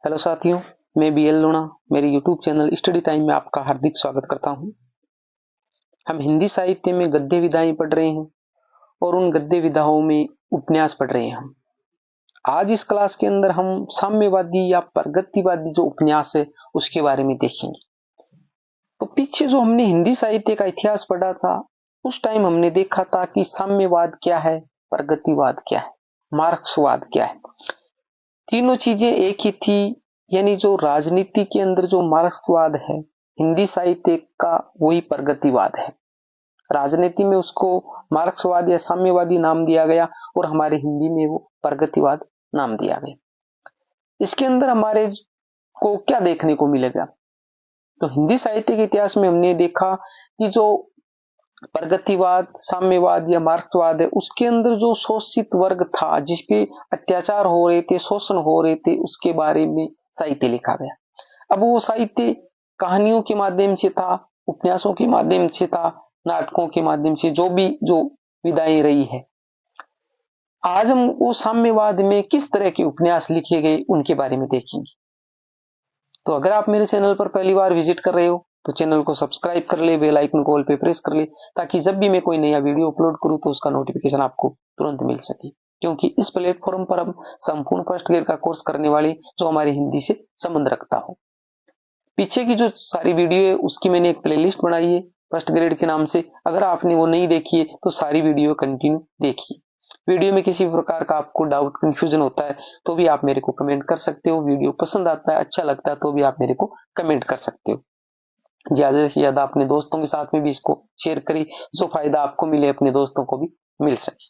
Hello साथियों, मैं BL लूणा मेरे यूट्यूब चैनल स्टडी टाइम में आपका हार्दिक स्वागत करता हूं। हम हिंदी साहित्य में गद्य विधाएं पढ़ रहे हैं और उन गद्य विधाओं में उपन्यास पढ़ रहे हैं। हम आज इस क्लास के अंदर हम साम्यवादी या प्रगतिवादी जो उपन्यास है उसके बारे में देखेंगे। तो पीछे जो हमने हिंदी साहित्य का इतिहास पढ़ा था उस टाइम हमने देखा था कि साम्यवाद क्या है, प्रगतिवाद क्या है, मार्क्सवाद क्या है। तीनों चीजें एक ही थी, यानी जो राजनीति के अंदर जो मार्क्सवाद है हिंदी साहित्य का वही प्रगतिवाद है। राजनीति में उसको मार्क्सवाद या साम्यवादी नाम दिया गया और हमारे हिंदी में वो प्रगतिवाद नाम दिया गया। इसके अंदर हमारे को क्या देखने को मिलेगा, तो हिंदी साहित्य के इतिहास में हमने देखा कि जो प्रगतिवाद, साम्यवाद या मार्क्सवाद है उसके अंदर जो शोषित वर्ग था, जिसपे अत्याचार हो रहे थे, शोषण हो रहे थे, उसके बारे में साहित्य लिखा गया। अब वो साहित्य कहानियों के माध्यम से था, उपन्यासों के माध्यम से था, नाटकों के माध्यम से, जो विधाएं रही है। आज हम वो साम्यवाद में किस तरह के उपन्यास लिखे गए उनके बारे में देखेंगे। तो अगर आप मेरे चैनल पर पहली बार विजिट कर रहे हो तो चैनल को सब्सक्राइब कर ले, बेल आइकन को ऑल पे प्रेस कर ले, ताकि जब भी मैं कोई नया वीडियो अपलोड करूं तो उसका नोटिफिकेशन आपको तुरंत मिल सके। क्योंकि इस प्लेटफॉर्म पर हम संपूर्ण फर्स्ट गियर का कोर्स करने वाले जो हमारी हिंदी से संबंध रखता हो। पीछे की जो सारी वीडियो है उसकी मैंने एक प्लेलिस्ट बनाई है फर्स्ट ग्रेड के नाम से। अगर आपने वो नहीं देखी है तो सारी वीडियो कंटिन्यू देखिए। वीडियो में किसी प्रकार का आपको डाउट, कंफ्यूजन होता है तो भी आप मेरे को कमेंट कर सकते हो। वीडियो पसंद आता है, अच्छा लगता है तो भी आप मेरे को कमेंट कर सकते हो। ज्यादा से ज्यादा अपने दोस्तों के साथ में भी इसको शेयर करें, जो फायदा आपको मिले अपने दोस्तों को भी मिल सके।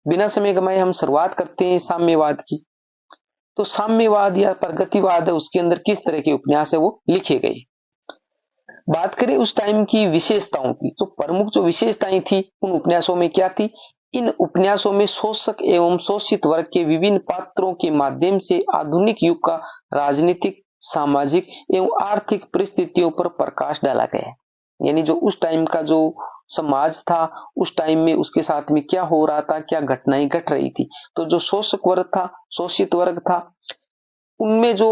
बिना समय गवाए हम शुरुआत करते हैं साम्यवाद की। तो साम्यवाद या प्रगतिवाद है उसके अंदर किस तरह के उपन्यास है वो लिखे गए। बात करें उस टाइम की विशेषताओं की, तो प्रमुख जो विशेषताएं थी उन उपन्यासों में क्या थी। इन उपन्यासों में शोषक एवं शोषित वर्ग के विभिन्न पात्रों के माध्यम से आधुनिक युग का राजनीतिक, सामाजिक एवं आर्थिक परिस्थितियों पर प्रकाश डाला गया है। यानी जो उस टाइम का जो समाज था, उस टाइम में उसके साथ में क्या हो रहा था, क्या घटनाएं घट रही थी। तो जो शोषक वर्ग था, शोषित वर्ग था, उनमें जो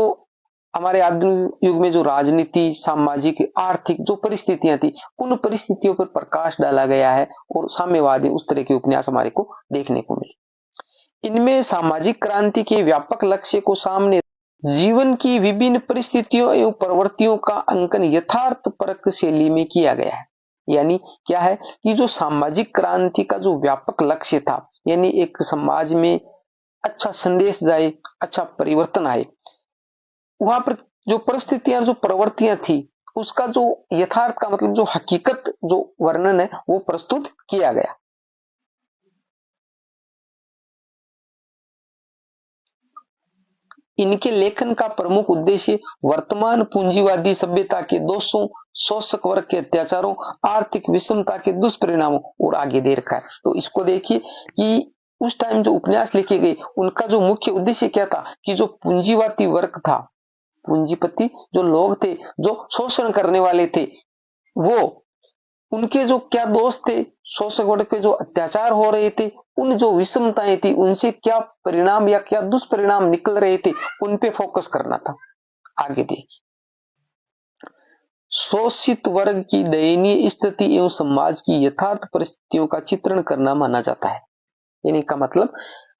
हमारे आधुनिक युग में जो राजनीति, सामाजिक, आर्थिक जो परिस्थितियां थी उन परिस्थितियों पर प्रकाश डाला गया है और साम्यवादी उस तरह के उपन्यास हमारे को देखने को मिले। इनमें सामाजिक क्रांति के व्यापक लक्ष्य को सामने, जीवन की विभिन्न परिस्थितियों एवं प्रवृत्तियों का अंकन यथार्थ परक शैली में किया गया है। यानी क्या है कि जो सामाजिक क्रांति का जो व्यापक लक्ष्य था, यानी एक समाज में अच्छा संदेश जाए, अच्छा परिवर्तन आए, वहां पर जो परिस्थितियां, जो प्रवृत्तियां थी उसका जो यथार्थ का मतलब जो हकीकत, जो वर्णन है वो प्रस्तुत किया गया। इनके लेखन का प्रमुख उद्देश्य वर्तमान पूंजीवादी सभ्यता के दोषों, शोषक वर्ग के अत्याचारों, आर्थिक विषमता के दुष्परिणामों और आगे दे रखा है। तो इसको देखिए कि उस टाइम जो उपन्यास लिखे गए उनका जो मुख्य उद्देश्य क्या था कि जो पूंजीवादी वर्ग था, पूंजीपति जो लोग थे, जो शोषण करने वाले थे, वो उनके जो क्या दोष थे, शोषक वर्ग पे जो अत्याचार हो रहे थे, उन जो विषमताएं थी उनसे क्या परिणाम या क्या दुष्परिणाम निकल रहे थे, उन पे फोकस करना था। आगे देखिए, शोषित वर्ग की दयनीय स्थिति एवं समाज की यथार्थ परिस्थितियों का चित्रण करना माना जाता है। यानी का मतलब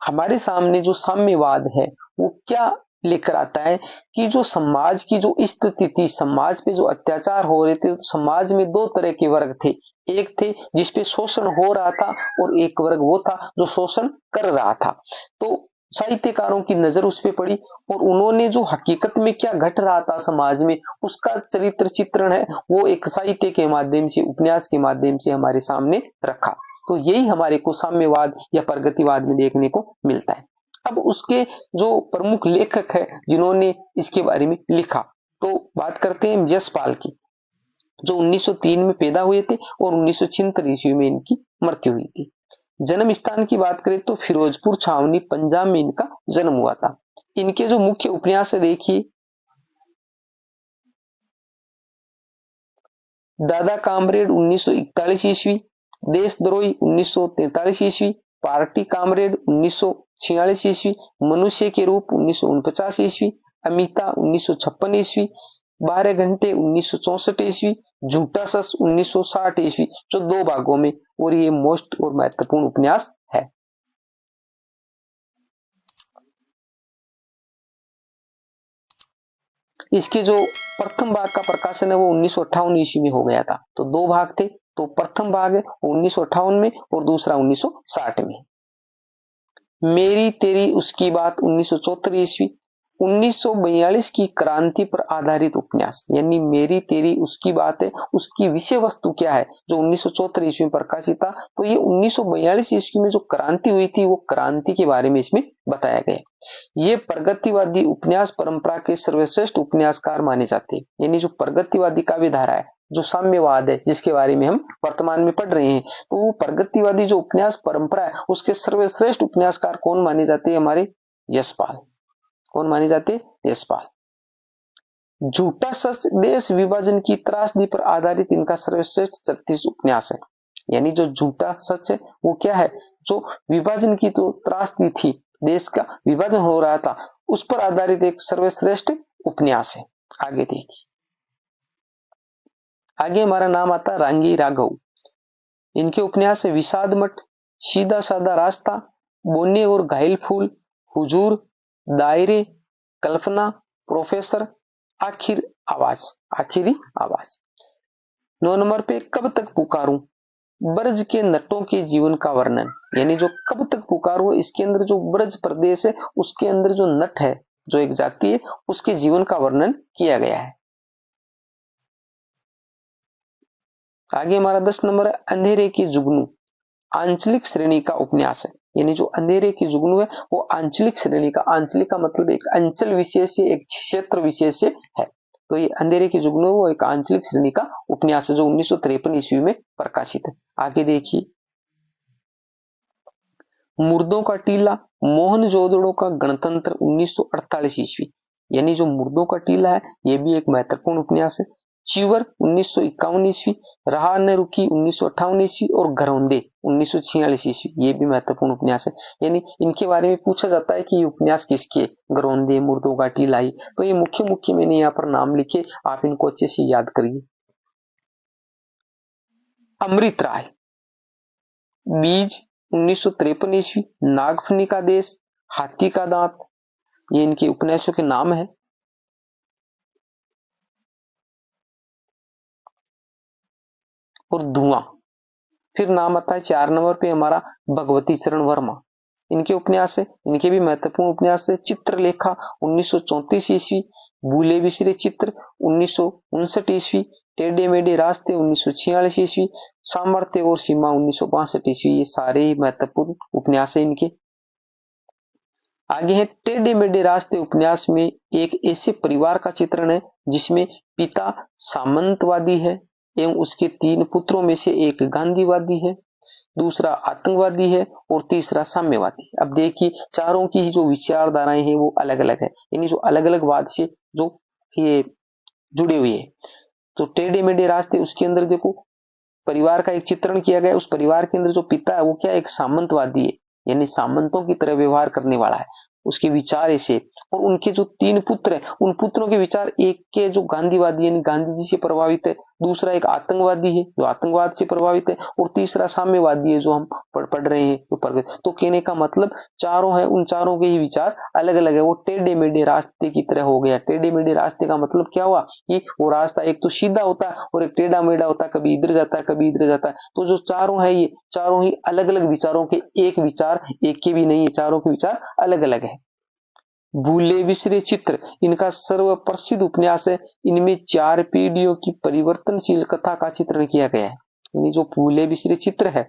हमारे सामने जो साम्यवाद है वो क्या लेकर आता है कि जो समाज की जो स्थिति थी, समाज पे जो अत्याचार हो रहे थे, समाज में दो तरह के वर्ग थे। एक थे जिसपे शोषण हो रहा था और एक वर्ग वो था जो शोषण कर रहा था। तो साहित्यकारों की नजर उस पर पड़ी और उन्होंने जो हकीकत में क्या घट रहा था समाज में उसका चरित्र चित्रण है वो एक साहित्य के माध्यम से, उपन्यास के माध्यम से हमारे सामने रखा। तो यही हमारे को साम्यवाद या प्रगतिवाद में देखने को मिलता है। अब उसके जो प्रमुख लेखक है जिन्होंने इसके बारे में लिखा, तो बात करते हैं यशपाल की, जो 1903 में पैदा हुए थे और 1976 ईस्वी में इनकी मृत्यु हुई थी। जन्म स्थान की बात करें तो फिरोजपुर छावनी, पंजाब में इनका जन्म हुआ था। इनके जो मुख्य उपन्यास है देखिए, दादा कामरेड 1941 ईस्वी, देशद्रोही 1943 ईस्वी, पार्टी कामरेड 1946 ईस्वी, मनुष्य के रूप 1949 ईस्वी, अमिता 1956 ईस्वी, 12 घंटे 1964 ईस्वी, झूठा सच 1960 ईस्वी, जो 2 भागों में, और ये मोस्ट और महत्वपूर्ण उपन्यास है। इसके जो प्रथम भाग का प्रकाशन है वो 1958 ईस्वी में हो गया था। तो 2 भाग थे, तो प्रथम भाग है 1958 में और दूसरा 1960 में। मेरी तेरी उसकी बात 1974 ईस्वी, 1942 की क्रांति पर आधारित उपन्यास, यानी मेरी तेरी उसकी बात है, उसकी विषय वस्तु क्या है, जो 1974 ईस्वी में प्रकाशित था। तो ये 1942 ईस्वी में जो क्रांति हुई थी वो क्रांति के बारे में इसमें बताया गया। ये प्रगतिवादी उपन्यास परंपरा के सर्वश्रेष्ठ उपन्यासकार माने जाते हैं, यानी जो प्रगतिवादी काव्य धारा है, जो साम्यवाद है, जिसके बारे में हम वर्तमान में पढ़ रहे हैं, तो वो प्रगतिवादी जो उपन्यास परंपरा है उसके सर्वश्रेष्ठ उपन्यासकार कौन माने जाते हैं? हमारे यशपाल। कौन माने जाते? यशपाल। झूठा सच देश विभाजन की त्रासदी पर आधारित इनका सर्वश्रेष्ठ 36 उपन्यास है। यानी जो झूठा सच है वो क्या है? जो विभाजन की तो त्रासदी थी, देश का विभाजन हो रहा था, उस पर आधारित एक सर्वश्रेष्ठ उपन्यास है। आगे देखिए, आगे हमारा नाम आता है रांगी राघव। इनके उपन्यास है विषाद मठ, सीधा साधा रास्ता, बोने और घायल फूल, हुजूर, दायरे, कल्पना, प्रोफेसर, आखिरी आवाज। 9 नंबर पे कब तक पुकारूं, ब्रज के नटों के जीवन का वर्णन, यानी जो कब तक पुकारूं, इसके अंदर जो ब्रज प्रदेश है उसके अंदर जो नट है, जो एक जाति है, उसके जीवन का वर्णन किया गया है। आगे हमारा 10 नंबर है अंधेरे की जुगनू, आंचलिक श्रेणी का उपन्यास है। यानी जो अंधेरे की जुगनू है वो आंचलिक श्रेणी का, आंचलिक का मतलब एक अंचल विशेष, एक क्षेत्र विशेष है। तो ये अंधेरे की जुगनू वो एक आंचलिक श्रेणी का उपन्यास है जो 1953 ईस्वी में प्रकाशित है। आगे देखिए, मुर्दों का टीला, मोहनजोदड़ो का गणतंत्र 1948 ईस्वी, यानी जो मुर्दों का टीला है ये भी एक महत्वपूर्ण उपन्यास है। चिवर 1951 ईस्वी, रहा न रुकी 1958 ईस्वी और घरौंदे 1946 ईस्वी, ये भी महत्वपूर्ण उपन्यास है। यानी इनके बारे में पूछा जाता है कि ये उपन्यास किसके, घरौंदे, मुर्दों का टीला ही। तो ये मुख्य मैंने यहाँ पर नाम लिखे, आप इनको अच्छे से याद करिए। अमृत राय, बीज 1953 ईस्वी, नागफनी का देश, हाथी का दांत, ये इनके उपन्यासों के नाम है। और धुआं, फिर नाम आता है 4 नंबर पे हमारा भगवती चरण वर्मा, इनके उपन्यास है, इनके भी महत्वपूर्ण उपन्यास है। चित्रलेखा 1934 ईस्वी, भूले बिसरे चित्र 1959 ईस्वी, टेढ़े मेढ़े रास्ते 1946 ईस्वी, सामर्थ्य और सीमा 1962 ईस्वी, ये सारे ही महत्वपूर्ण उपन्यास है इनके। आगे है टेढ़े मेढ़े रास्ते उपन्यास में एक ऐसे परिवार का चित्रण है जिसमें पिता सामंतवादी है एवं उसके 3 पुत्रों में से एक गांधीवादी है, दूसरा आतंकवादी है और तीसरा साम्यवादी। अब देखिए चारों की जो विचारधाराएं हैं वो अलग अलग है, यानी जो अलग अलग वाद से जो ये जुड़े हुए है। तो टेढ़े मेढ़े रास्ते, उसके अंदर देखो परिवार का एक चित्रण किया गया। उस परिवार के अंदर जो पिता है वो क्या, एक सामंतवादी है, यानी सामंतों की तरह व्यवहार करने वाला है, उसके विचार ऐसे। और उनके जो 3 पुत्र हैं उन पुत्रों के विचार, एक के जो गांधीवादी यानी गांधी जी से प्रभावित है, दूसरा एक आतंकवादी है जो आतंकवाद से प्रभावित है, और तीसरा साम्यवादी है जो हम पढ़ रहे हैं ऊपर। तो कहने का मतलब चारों है, उन चारों के ही विचार अलग अलग है। वो टेढ़े मेढ़े रास्ते की तरह हो गया। टेढ़े मेढ़े रास्ते का मतलब क्या हुआ कि वो रास्ता एक तो सीधा होता है और एक टेढ़ा मेढ़ा होता है, कभी इधर जाता है कभी इधर जाता है। तो जो चारों है ये चारों ही अलग अलग विचारों के, एक विचार एक के भी नहीं है, चारों के विचार अलग अलग है। भूले बिसरे चित्र इनका सर्व प्रसिद्ध उपन्यास है। इनमें 4 पीढ़ियों की परिवर्तनशील कथा का चित्रण किया गया है। यानी जो भूले बिसरे चित्र है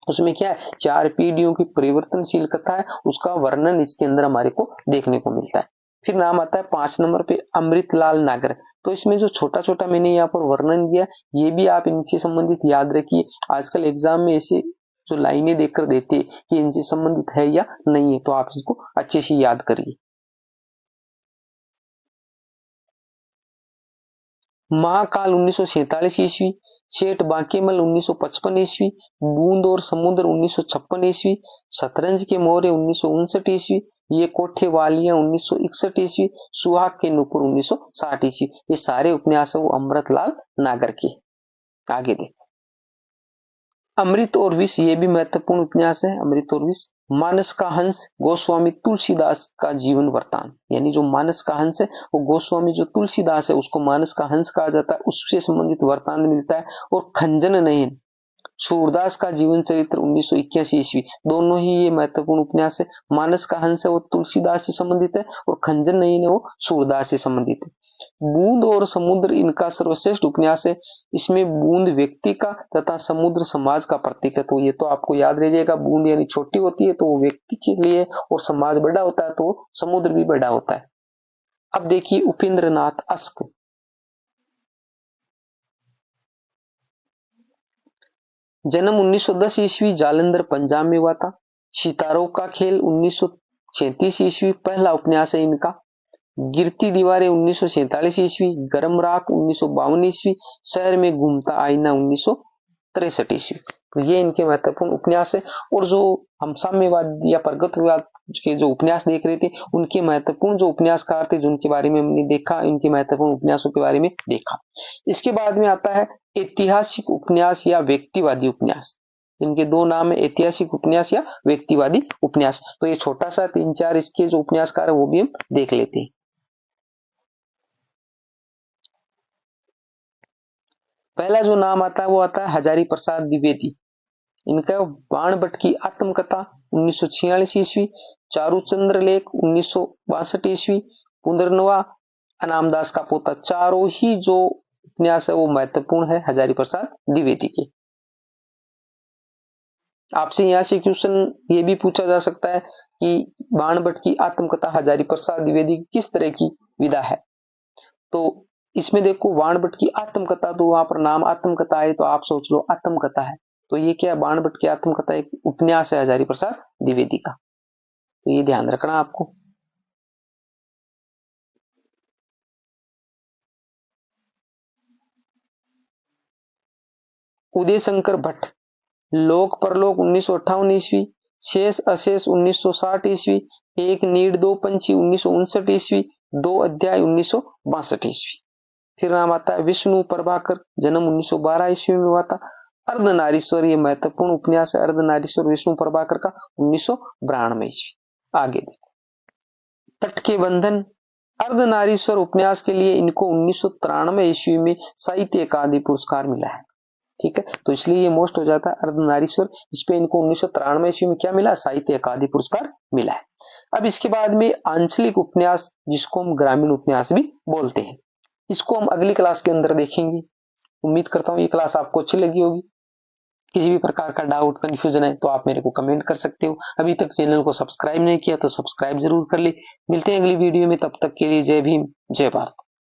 उसमें क्या है, 4 पीढ़ियों की परिवर्तनशील कथा है, उसका वर्णन इसके अंदर हमारे को देखने को मिलता है। फिर नाम आता है 5 नंबर पे अमृतलाल नागर। तो इसमें जो छोटा छोटा मैंने यहाँ पर वर्णन दिया ये भी आप इनसे संबंधित याद रखिए। आजकल एग्जाम में ऐसे जो लाइनें देकर देते हैं कि इनसे संबंधित है या नहीं है, तो आप इसको अच्छे से याद करिए। महाकाल 1947 ईस्वी, सेठ बांकेमल 1955 ईस्वी, बूंद और समुद्र 1956 ईस्वी, शतरंज के मोहरे 1959 ईस्वी, ये कोठे वालियां 1961 ईस्वी, सुहाग के नुपुर 1960 ईस्वी। ये सारे उपन्यास है वो अमृतलाल नागर के। आगे देखो, अमृत और विष, ये भी महत्वपूर्ण उपन्यास है। अमृत और विष, मानस का हंस, गोस्वामी तुलसीदास का जीवन वृत्तांत, यानी जो मानस का हंस है वो गोस्वामी जो तुलसीदास है उसको मानस का हंस कहा जाता है, उससे संबंधित वृत्तांत मिलता है। और खंजन नयन, सूरदास का जीवन चरित्र 1981 ईस्वी, दोनों ही ये महत्वपूर्ण उपन्यास है। मानस का हंस है वो तुलसीदास से संबंधित है और खंजन नयन है वो सूरदास से संबंधित है। बूंद और समुद्र इनका सर्वश्रेष्ठ उपन्यास है। इसमें बूंद व्यक्ति का तथा समुद्र समाज का प्रतीक है। तो ये तो आपको याद रह जाएगा, बूंद यानी छोटी होती है तो वो व्यक्ति के लिए, और समाज बड़ा होता है तो समुद्र भी बड़ा होता है। अब देखिए उपेंद्र नाथ अस्क, जन्म 1910 ईस्वी, जालंधर पंजाब में हुआ था। सितारों का खेल 1937 ईस्वी पहला उपन्यास है इनका। गिरती दीवारें 1947 ईस्वी, गरम राख 1952 ईस्वी, शहर में घूमता आईना 1963 ईस्वी। तो ये इनके महत्वपूर्ण उपन्यास है। और जो हम साम्यवाद या प्रगतिवाद के जो उपन्यास देख रहे थे, उनके महत्वपूर्ण जो उपन्यासकार थे जिनके बारे में हमने देखा, इनके महत्वपूर्ण उपन्यासों के बारे में देखा। इसके बाद में आता है ऐतिहासिक उपन्यास या व्यक्तिवादी उपन्यास। इनके दो नाम है, ऐतिहासिक उपन्यास या व्यक्तिवादी उपन्यास। तो ये छोटा सा 3-4 इसके जो उपन्यासकार है वो भी हम देख लेते हैं। पहला जो नाम आता है वो आता है हजारी प्रसाद द्विवेदी। इनका बाण भट्ट की आत्मकथा 1946 ईस्वी, चारुचंद्र लेख 1962 ईस्वी, पुनर्नवा, अनामदास का पोता, चारों ही जो उपन्यास है वो महत्वपूर्ण है हजारी प्रसाद द्विवेदी के। आपसे यहाँ से क्वेश्चन ये भी पूछा जा सकता है कि बाण भट्ट की आत्मकथा हजारी प्रसाद द्विवेदी की किस तरह की विधा है। तो इसमें देखो बाण भट्ट की आत्मकथा, तो वहां पर नाम आत्मकथा है तो आप सोच लो आत्मकथा है, तो ये क्या, बाण भट्ट की आत्मकथा एक उपन्यास है हजारी प्रसाद द्विवेदी का। तो ये ध्यान रखना आपको। उदय शंकर भट्ट, लोक परलोक 1958 ईस्वी, शेष अशेष 1960 ईस्वी, एक नीड दो पंछी 1959 ईस्वी, दो अध्याय 1962 ईस्वी। फिर नाम आता है विष्णु प्रभाकर, जन्म 1912 ईस्वी में हुआ था। अर्धनारीश्वर, ये महत्वपूर्ण उपन्यास है अर्धनारीश्वर विष्णु प्रभाकर का, 1992 ईस्वी। आगे देखो, तट के बंधन, अर्धनारीश्वर उपन्यास के लिए इनको 1993 ईस्वी में साहित्य अकादमी पुरस्कार मिला है। ठीक है, तो इसलिए ये मोस्ट हो जाता है अर्धनारीश्वर। इस पे इनको 1993 ईस्वी में क्या मिला, साहित्य अकादमी पुरस्कार मिला है। अब इसके बाद में आंचलिक उपन्यास, जिसको हम ग्रामीण उपन्यास भी बोलते हैं, इसको हम अगली क्लास के अंदर देखेंगे। उम्मीद करता हूँ ये क्लास आपको अच्छी लगी होगी। किसी भी प्रकार का डाउट कंफ्यूजन है तो आप मेरे को कमेंट कर सकते हो। अभी तक चैनल को सब्सक्राइब नहीं किया तो सब्सक्राइब जरूर कर ले। मिलते हैं अगली वीडियो में, तब तक के लिए जय भीम जय भारत।